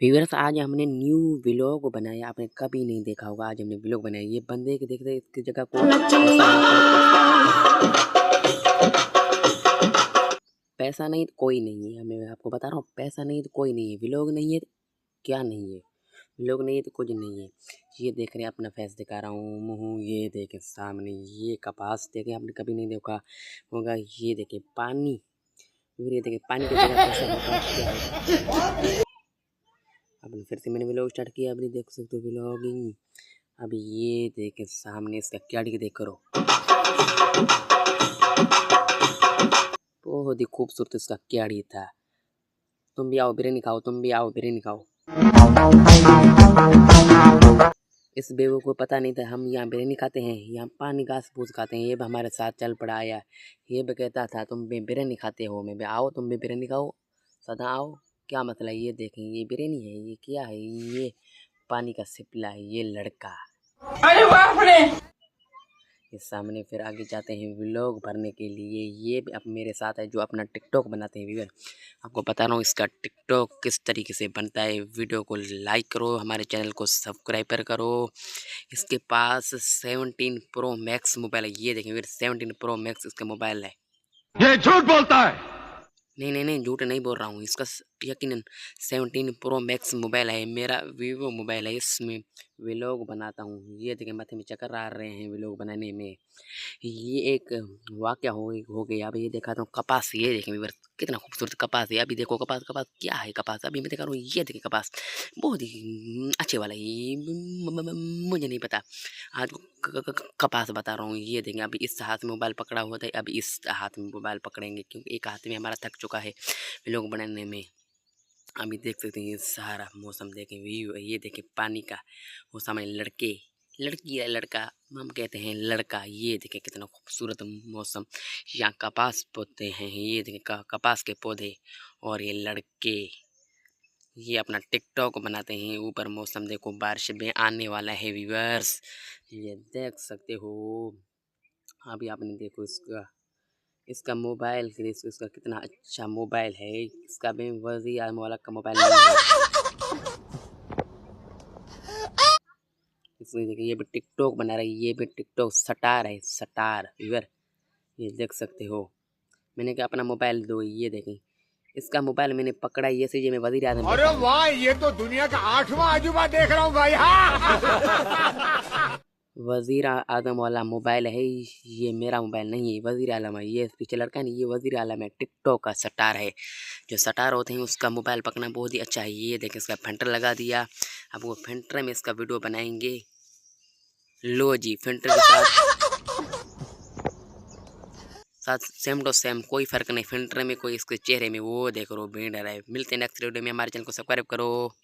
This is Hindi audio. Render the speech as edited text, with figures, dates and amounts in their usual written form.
व्यूअर्स आज हमने न्यू व्लॉग बनाया, आपने कभी नहीं देखा होगा। आज हमने व्लॉग बनाया, ये बंदे के देखते इसकी जगह को पैसा नहीं तो कोई नहीं है। मैं आपको बता रहा हूँ, पैसा नहीं तो कोई नहीं है, व्लॉग नहीं है तो क्या नहीं है, व्लॉग नहीं है तो कुछ नहीं है। ये देख रहे हैं, अपना फेस दिखा रहा हूँ, मुँह ये देखे सामने, ये कपास देखे आपने कभी नहीं देखा होगा। ये देखे पानी, ये देखे पानी की जगह कैसे होता है, क्या होता है। अब फिर से मैंने व्लॉग स्टार्ट किया, अभी देख सकते हो व्लॉगिंग। अभी ये देखे सामने इसका क्याड़ी देख करो, बहुत ही खूबसूरत इसका क्याड़ी था। तुम भी आओ बिरयानी खाओ, तुम भी आओ बिरयानी खाओ। इस बेवकूफ को पता नहीं था हम यहाँ बिरयानी खाते हैं, यहाँ पानी घास फूस खाते हैं। ये भी हमारे साथ चल पड़ा आया, ये भी कहता था तुम भी बिरयानी खाते हो, मैं भी आओ तुम भी बिरयानी खाओ, सदा आओ, क्या मतलब। ये देखें, ये बिरयानी है, ये क्या है, ये पानी का सिपला है, ये लड़का। अरे बाप रे। ये सामने फिर आगे जाते हैं व्लॉग भरने के लिए। ये भी अब मेरे साथ है जो अपना टिकटॉक बनाते हैं। व्यूअर आपको बता रहा हूँ इसका टिकटॉक किस तरीके से बनता है। वीडियो को लाइक करो, हमारे चैनल को सब्सक्राइब करो। इसके पास 17 प्रो मैक्स मोबाइल है। ये देखें फिर 17 प्रो मैक्स इसका मोबाइल है। ये झूठ बोलता है। नहीं झूठ नहीं बोल रहा हूँ, इसका यकीनन 17 प्रो मैक्स मोबाइल है। मेरा वीवो मोबाइल है, इसमें व्लॉग बनाता हूँ। ये देखें माथे में चक्कर आ रहे हैं व्लॉग बनाने में। ये एक वाक़या हो गया। अभी ये देखा तो कपास, ये देखें व्यूअर कितना खूबसूरत कपास है। अभी देखो कपास, कपास क्या है कपास, अभी मैं दिखा रहा हूँ। ये देखें कपास बहुत ही अच्छे वाला, ये मुझे नहीं पता, आज कपास बता रहा हूँ। ये देखें अभी इस हाथ में मोबाइल पकड़ा हुआ था, अभी इस हाथ में मोबाइल पकड़ेंगे क्योंकि एक हाथ में हमारा थक चुका है व्लॉग बनाने में। अभी देख सकते हैं ये सारा मौसम देखें, व्यू ये देखें पानी का, वो सामने लड़के लड़की है, लड़का हम कहते हैं लड़का। ये देखें कितना खूबसूरत मौसम, यहाँ कपास पौधे हैं, ये देखें कपास के पौधे और ये लड़के ये अपना टिकटॉक बनाते हैं। ऊपर मौसम देखो बारिश में आने वाला है व्यूअर्स, ये देख सकते हो। अभी आपने देखो इसका मोबाइल, इसका कितना अच्छा मोबाइल है। इसका भी वज़ीर आज़म वाला का मोबाइल नहीं है। इसमें देखिए ये भी टिकटॉक बना रहा है, ये भी टिकटॉक स्टार है, स्टार व्यूअर ये देख सकते हो। मैंने कहा अपना मोबाइल दो, ये देखें इसका मोबाइल मैंने पकड़ा, ये से मैं वज़ीर आज़म। अरे वाह, ये तो दुनिया का 8वां अजूबा देख रहा हूँ भाई। वज़ीर आज़म वाला मोबाइल है, ये मेरा मोबाइल नहीं है, वज़ीर आलम है। ये पीछे लड़का नहीं, ये वज़ीर आलम है, टिकटॉक का स्टार है। जो स्टार होते हैं उसका मोबाइल पकड़ना बहुत ही अच्छा है। ये देखें इसका फिल्टर लगा दिया, अब वो फिल्टर में इसका वीडियो बनाएंगे। लो जी फिल्टर के साथ सेम टू सेम, कोई फ़र्क नहीं, फिल्टर में कोई इसके चेहरे में, वो देख रो भीड़ है। मिलते हैं नेक्स्ट वीडियो में, हमारे चैनल को सब्सक्राइब करो।